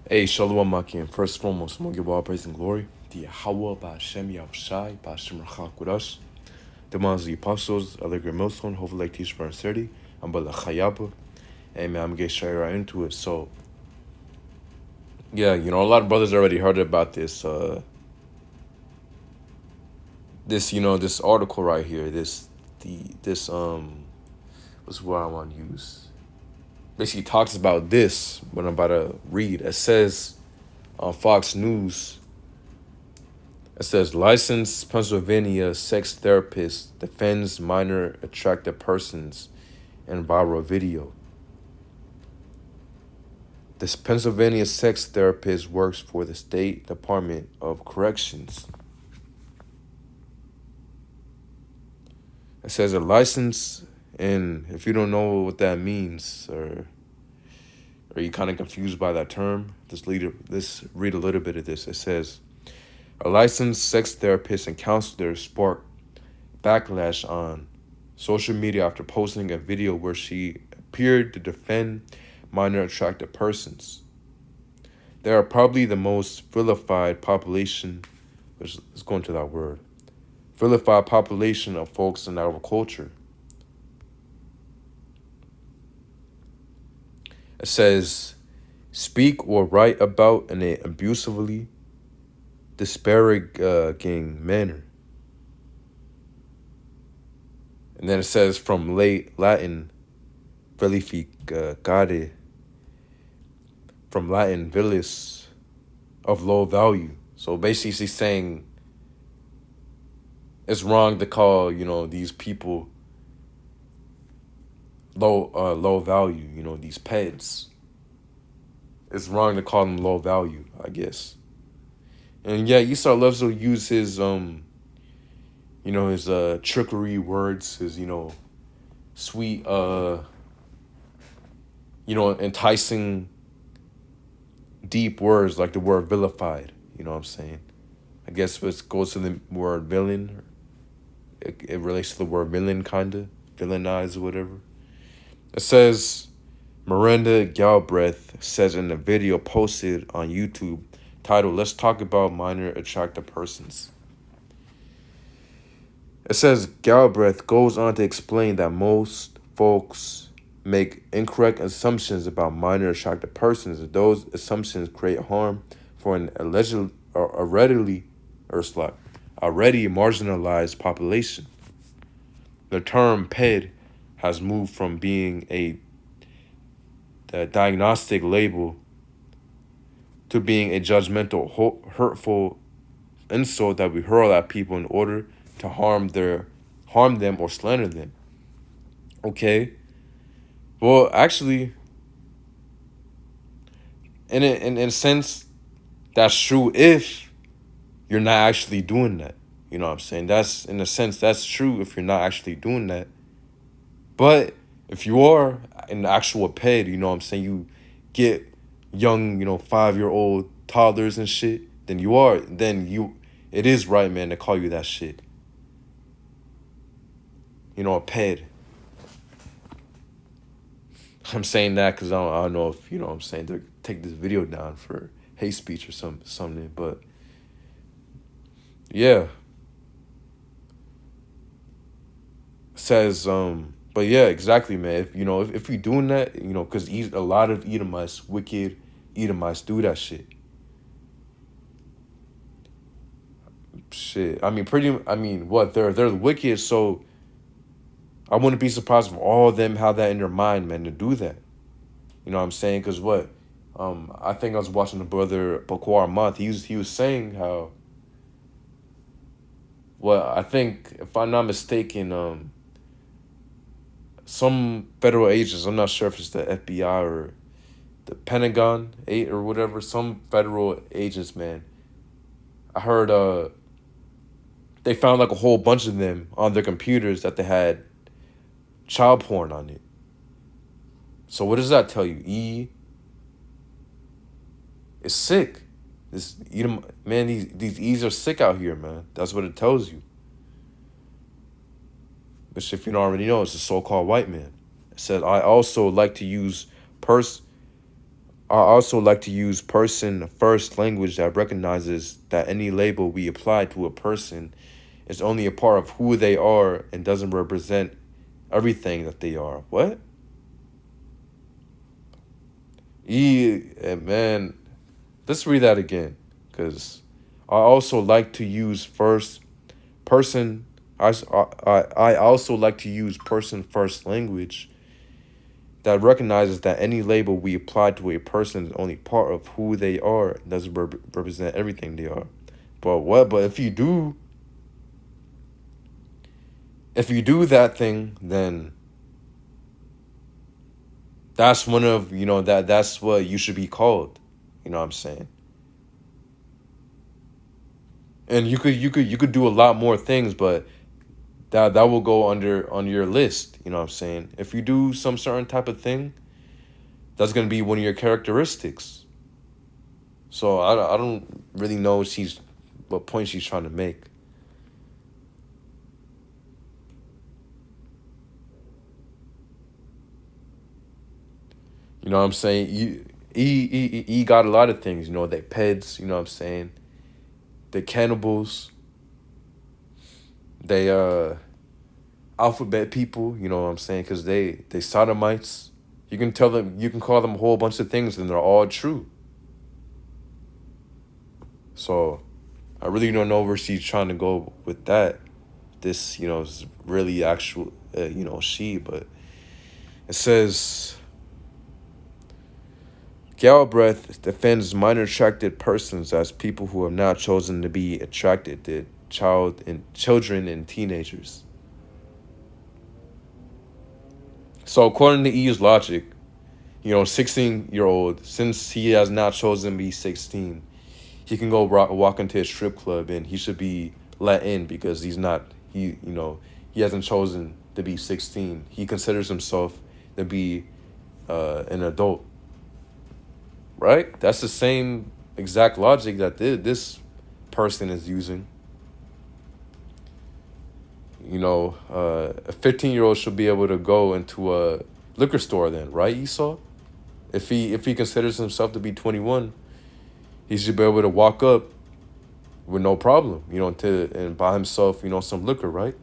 Hey, Shalom Makim. First and foremost, I'm going to give all praise and glory to Yahweh, Ba'Shem, Yahushai, Ba'Shem Rachak with us. The ones the apostles, other great millstone, hopefully like teach burn 30. I'm Bala Chayaba. Hey, man, I'm going to get straight right into it. So, yeah, a lot of brothers already heard about this, this article right here. This what's what I want to use. Basically talks about this, what I'm about to read. It says on Fox News, it says, licensed Pennsylvania sex therapist defends minor attracted persons in viral video. This Pennsylvania sex therapist works for the State Department of Corrections. It says a license, and if you don't know what that means, or are you kind of confused by that term, let's read a little bit of this. It says, a licensed sex therapist and counselor sparked backlash on social media after posting a video where she appeared to defend minor attracted persons. They are probably the most vilified population, let's go into that word, vilified population of folks in our culture. It says, speak or write about in an abusively disparaging manner. And then it says from late Latin, vilificare, from Latin vilis, of low value. So basically she's saying it's wrong to call, these people low value, these pets. It's wrong to call them low value, I guess. And yeah, Esau loves to use his his trickery words, his sweet enticing deep words like the word vilified, you know what I'm saying? I guess it goes to the word villain. It relates to the word villain, kinda. Villainize or whatever. It says Miranda Galbraith says in a video posted on YouTube titled, Let's Talk About Minor Attracted Persons. It says Galbraith goes on to explain that most folks make incorrect assumptions about minor attracted persons, and those assumptions create harm for an already marginalized population. The term PED has moved from being a diagnostic label to being a judgmental, hurtful insult that we hurl at people in order to harm them or slander them. Okay. Well, actually, in a sense, that's true if you're not actually doing that. You know what I'm saying? In a sense, that's true if you're not actually doing that. But if you are an actual ped, you know what I'm saying, you get young, 5-year-old toddlers and shit, it is right, man, to call you that shit. A ped. I'm saying that because I don't know if, what I'm saying, they'll take this video down for hate speech or something, but yeah. Says, but yeah, exactly, man. If you're doing that, because a lot of Edomites, wicked Edomites, do that shit. Shit, they're wicked, so I wouldn't be surprised if all of them have that in their mind, man, to do that. You know what I'm saying? Because I think I was watching the brother Bakwar Month. He was saying how, I think, if I'm not mistaken, some federal agents, I'm not sure if it's the FBI or the Pentagon or whatever, some federal agents, man, I heard they found like a whole bunch of them on their computers that they had child porn on it. So what does that tell you? It's sick. These E's are sick out here, man. That's what it tells you. Which, if you don't already know, it's a so-called white man. It said, I also like to use I also like to use person first language that recognizes that any label we apply to a person is only a part of who they are and doesn't represent everything that they are. What? Man, let's read that again. Because I also like to use first person. I also like to use person first language that recognizes that any label we apply to a person is only part of who they are and doesn't represent everything they are. But what? But if you do that thing, then that's one of, that's what you should be called. You know what I'm saying? And you could do a lot more things, but that will go under on your list. You know what I'm saying? If you do some certain type of thing, that's gonna be one of your characteristics. So I don't really know what point she's trying to make. You know what I'm saying? He got a lot of things. They peds. You know what I'm saying? They cannibals. They alphabet people. You know what I'm saying? Because they sodomites. You can call them a whole bunch of things, and they're all true. So I really don't know where she's trying to go with that. This, is really actual, she, but it says Galbraith defends minor attracted persons as people who have not chosen to be attracted to children and teenagers. So according to E's logic, 16-year-old, since he has not chosen to be 16, he can go walk into a strip club and he should be let in because he hasn't chosen to be 16. He considers himself to be an adult. Right? That's the same exact logic that this person is using. A 15-year-old should be able to go into a liquor store then, right, Esau? If he considers himself to be 21, he should be able to walk up with no problem, and buy himself, some liquor, right?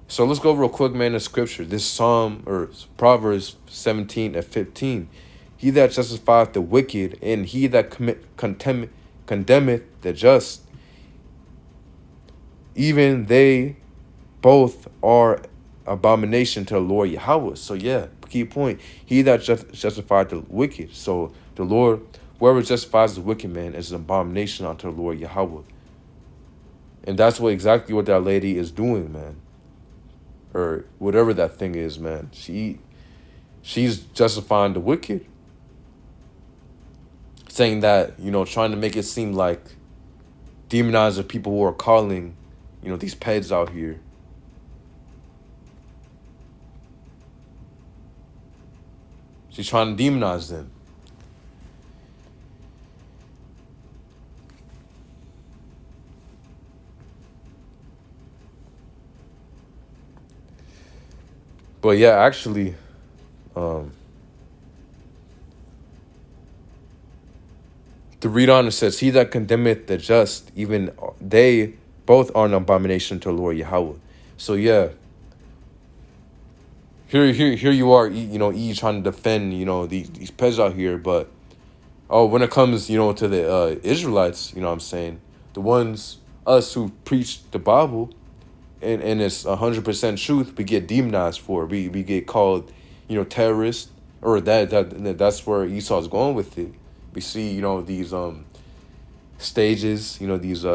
So let's go real quick, man, in scripture. This Psalm or Proverbs 17 and 15. He that justifieth the wicked and he that condemneth the just, even they both are abomination to the Lord Yahweh. So yeah, key point. He that justified the wicked. So the Lord, whoever justifies the wicked man is an abomination unto the Lord Yahweh. And that's exactly what that lady is doing, man. Or whatever that thing is, man. She's justifying the wicked. Saying that, trying to make it seem like demonize the people who are calling, these peds out here. She's trying to demonize them. But yeah, actually, to read on, it says, he that condemneth the just, even they both are an abomination to the Lord Yahweh. So yeah, here you are, E trying to defend, these pets out here, but when it comes, to the Israelites, what I'm saying, the ones, us who preach the Bible, and it's 100% truth, we get demonized for it. We get called, terrorists, or that's where Esau's going with it. We see, these stages, these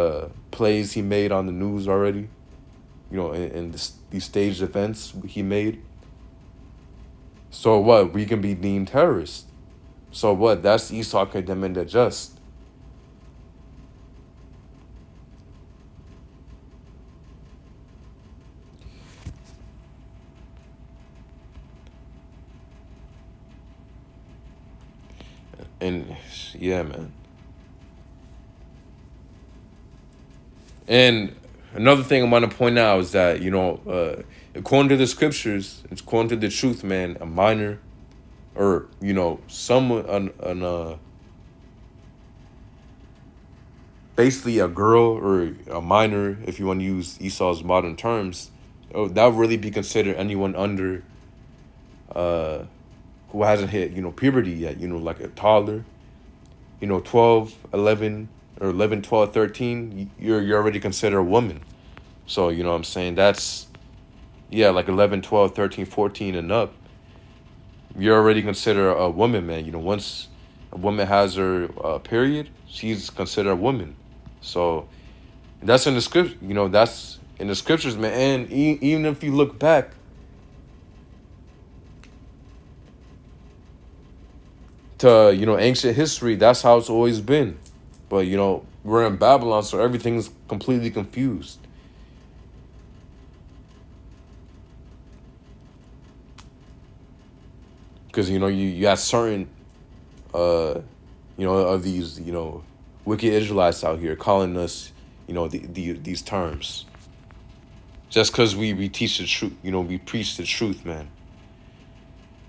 plays he made on the news already, and these staged events he made. So what? We can be deemed terrorists. So what? That's Esau condemning the just. And yeah, man. And another thing I want to point out is that, according to the scriptures, it's according to the truth, man, a minor or someone basically a girl or a minor, if you want to use Esau's modern terms, that would really be considered anyone under who hasn't hit puberty yet, like a toddler, 12, 11, or 11, 12, 13, you're already considered a woman. So what I'm saying, that's, yeah, like 11, 12, 13, 14 and up, you're already considered a woman, man. Once a woman has her period, she's considered a woman. So that's in the script, that's in the scriptures, man. And even if you look back to, ancient history, that's how it's always been. But, we're in Babylon, so everything's completely confused. Because, you have certain, of these, wicked Israelites out here calling us, these terms. Just because we teach the truth, we preach the truth, man.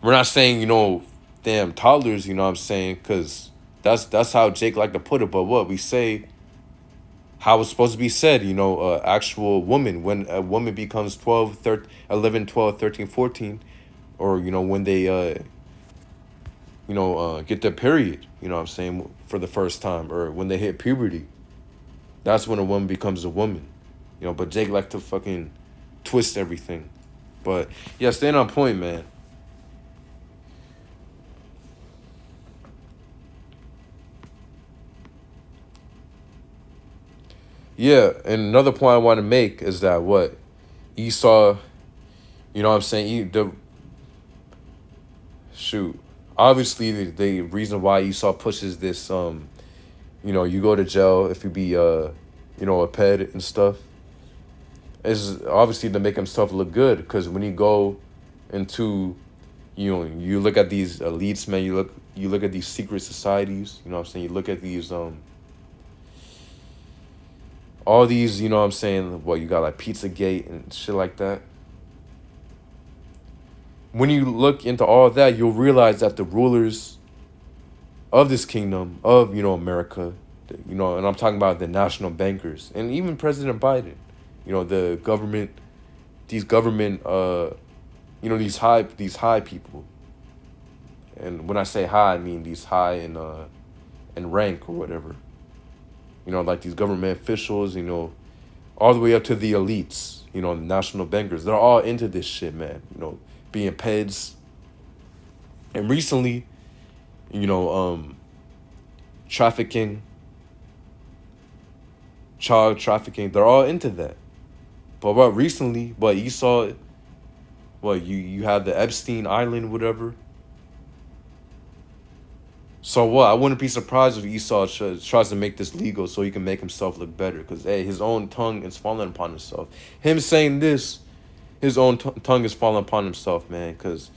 We're not saying, damn toddlers, what I'm saying, because that's how Jake like to put it. But what we say, how it's supposed to be said, actual woman, when a woman becomes 12, 13, 11, 12, 13, 14, or, when they, get their period, what I'm saying, for the first time, or when they hit puberty. That's when a woman becomes a woman. But Jake like to fucking twist everything. But, yeah, staying on point, man. Yeah, and another point I want to make is that what Esau, what I'm saying, shoot, obviously the reason why Esau pushes this, you go to jail if you be, a ped and stuff, is obviously to make himself look good. Because when you go into, you look at these elites, man, you look at these secret societies, what I'm saying, you look at these, all these, what I'm saying, you got like Pizzagate and shit like that. When you look into all that, you'll realize that the rulers of this kingdom, of, America, and I'm talking about the national bankers, and even President Biden, the government, these government, these high people. And when I say high, I mean these high in rank or whatever. Like these government officials, all the way up to the elites, the national bankers. They're all into this shit, man. Being peds. And recently, trafficking, child trafficking, they're all into that. But recently, you saw, you had the Epstein Island, whatever. So I wouldn't be surprised if Esau tries to make this legal so he can make himself look better. Because, hey, his own tongue is falling upon himself. Him saying this, his own tongue is falling upon himself, man. Because,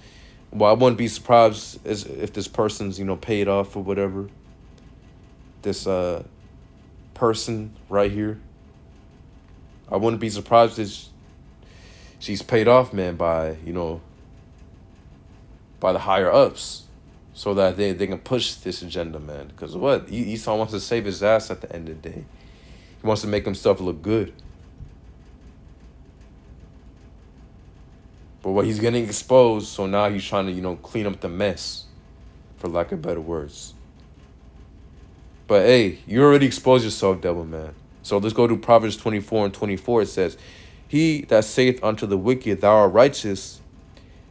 I wouldn't be surprised if this person's, paid off or whatever. This person right here. I wouldn't be surprised if she's paid off, man, by, by the higher ups. So that they can push this agenda, man. Because Esau wants to save his ass at the end of the day. He wants to make himself look good. But he's getting exposed, so now he's trying to, clean up the mess, for lack of better words. But hey, you already exposed yourself, devil, man. So let's go to Proverbs 24 and 24. It says, "He that saith unto the wicked, thou art righteous,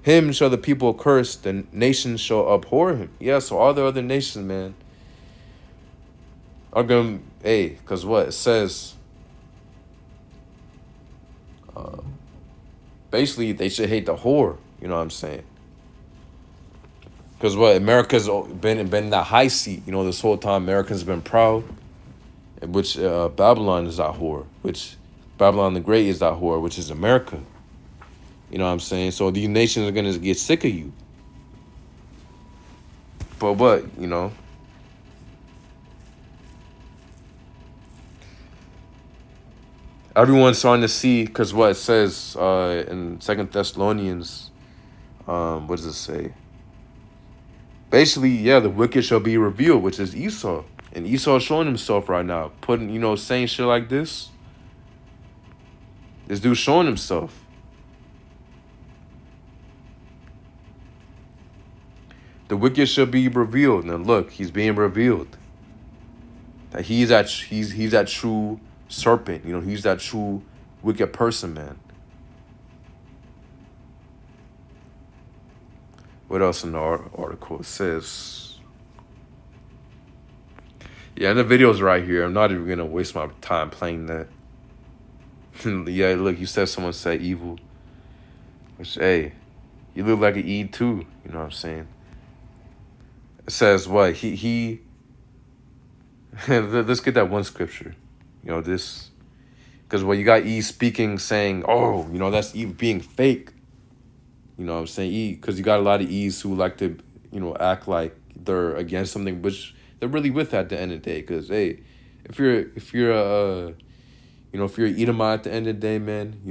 him shall the people curse, the nations shall abhor him." Yeah, so all the other nations, man, are going to, because it says, basically, they should hate the whore, you know what I'm saying? Because America's been in that high seat, this whole time. America's been proud, which Babylon is that whore, which Babylon the Great is that whore, which is America. You know what I'm saying? So these nations are going to get sick of you. But everyone's starting to see, because what it says in 2 Thessalonians, what does it say? Basically, yeah, the wicked shall be revealed, which is Esau. And Esau is showing himself right now, putting, saying shit like this. This dude showing himself. The wicked shall be revealed. Now look, he's being revealed. That he's that true serpent. He's that true wicked person, man. What else in the article? It says, yeah, and the video's right here. I'm not even going to waste my time playing that. Yeah, look, you said someone said evil. Which, hey, you look like an E too. You know what I'm saying? It says what? He let's get that one scripture. This. Because you got E speaking, saying, oh, that's E being fake. You know what I'm saying? E, because you got a lot of E's who like to, act like they're against something, which they're really with at the end of the day. Because, hey, if you're if you're an Edomite at the end of the day, man,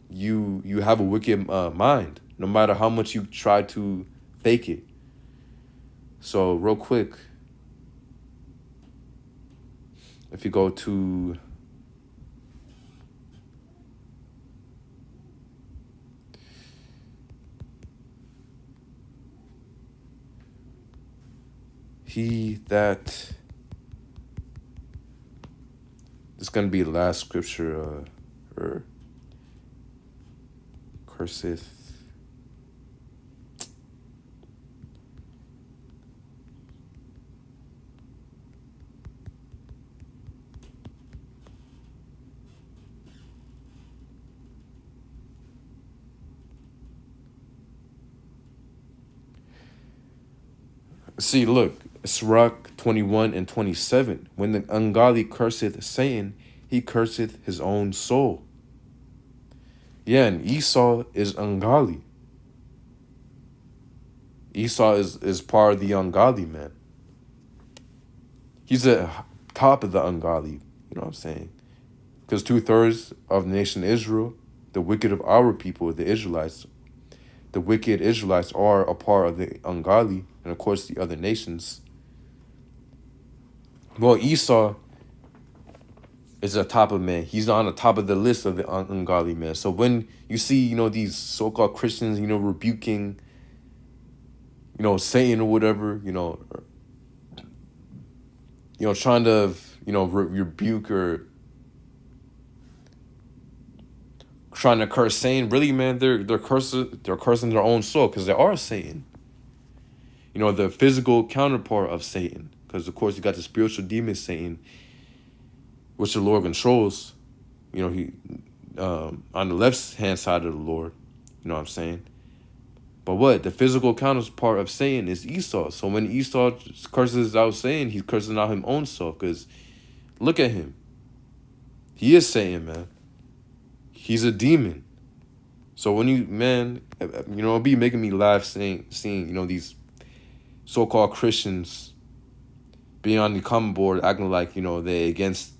you have a wicked mind, no matter how much you try to fake it. So real quick, if you go to he that, it's gonna be the last scripture, or curseth. See, look, Sirach 21 and 27. When the ungodly curseth Satan, he curseth his own soul. Yeah, and Esau is ungodly. Esau is part of the ungodly, man. He's the top of the ungodly, you know what I'm saying? Because 2/3 of the nation Israel, the wicked of our people, the Israelites, the wicked Israelites are a part of the ungodly, and of course the other nations. Well, Esau is the top of man. He's on the top of the list of the ungodly man. So when you see, these so-called Christians, rebuking, Satan or whatever, trying to, rebuke or trying to curse Satan, really, man, they're cursing their own soul, because they are Satan. The physical counterpart of Satan. Because, of course, you got the spiritual demon Satan, which the Lord controls. He on the left-hand side of the Lord. You know what I'm saying? But what? The physical counterpart of Satan is Esau. So when Esau curses out Satan, he's cursing out his own self. Because look at him. He is Satan, man. He's a demon. So when it'll be making me laugh seeing, these so-called Christians being on the comment board acting like, they against,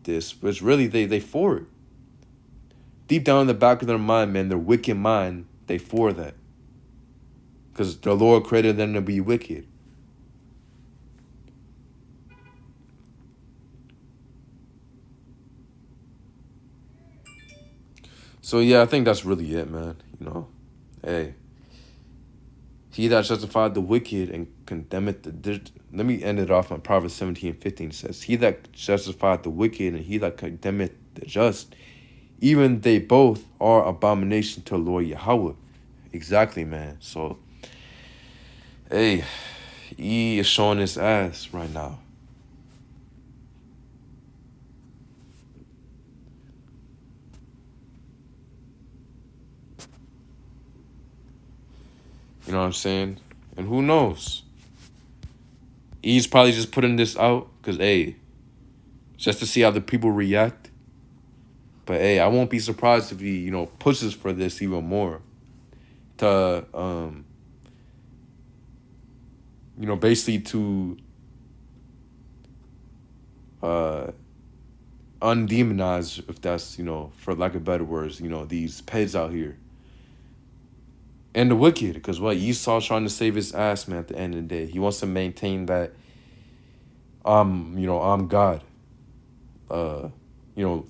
this, which really they for it. Deep down in the back of their mind, man, their wicked mind, they for that. Because the Lord created them to be wicked. So yeah, I think that's really it, man. Hey. He that justified the wicked and condemneth let me end it off on Proverbs 17:15 says, he that justified the wicked and he that condemneth the just, even they both are abomination to Lord Yahweh. Exactly, man. So, hey, he is showing his ass right now. You know what I'm saying? And who knows? He's probably just putting this out because, hey, just to see how the people react. But, hey, I won't be surprised if he, pushes for this even more. To, basically to undemonize, if that's, for lack of better words, these peds out here. And the wicked, because what Esau trying to save his ass, man. At the end of the day, he wants to maintain that I'm God, uh, you know,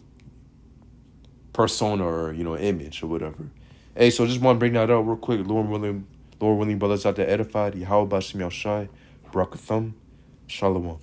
persona or image or whatever. Hey, so just want to bring that up real quick. Lord willing, brothers out there edified. Yahweh Bashim Yahshai, Barakathum, Shalom.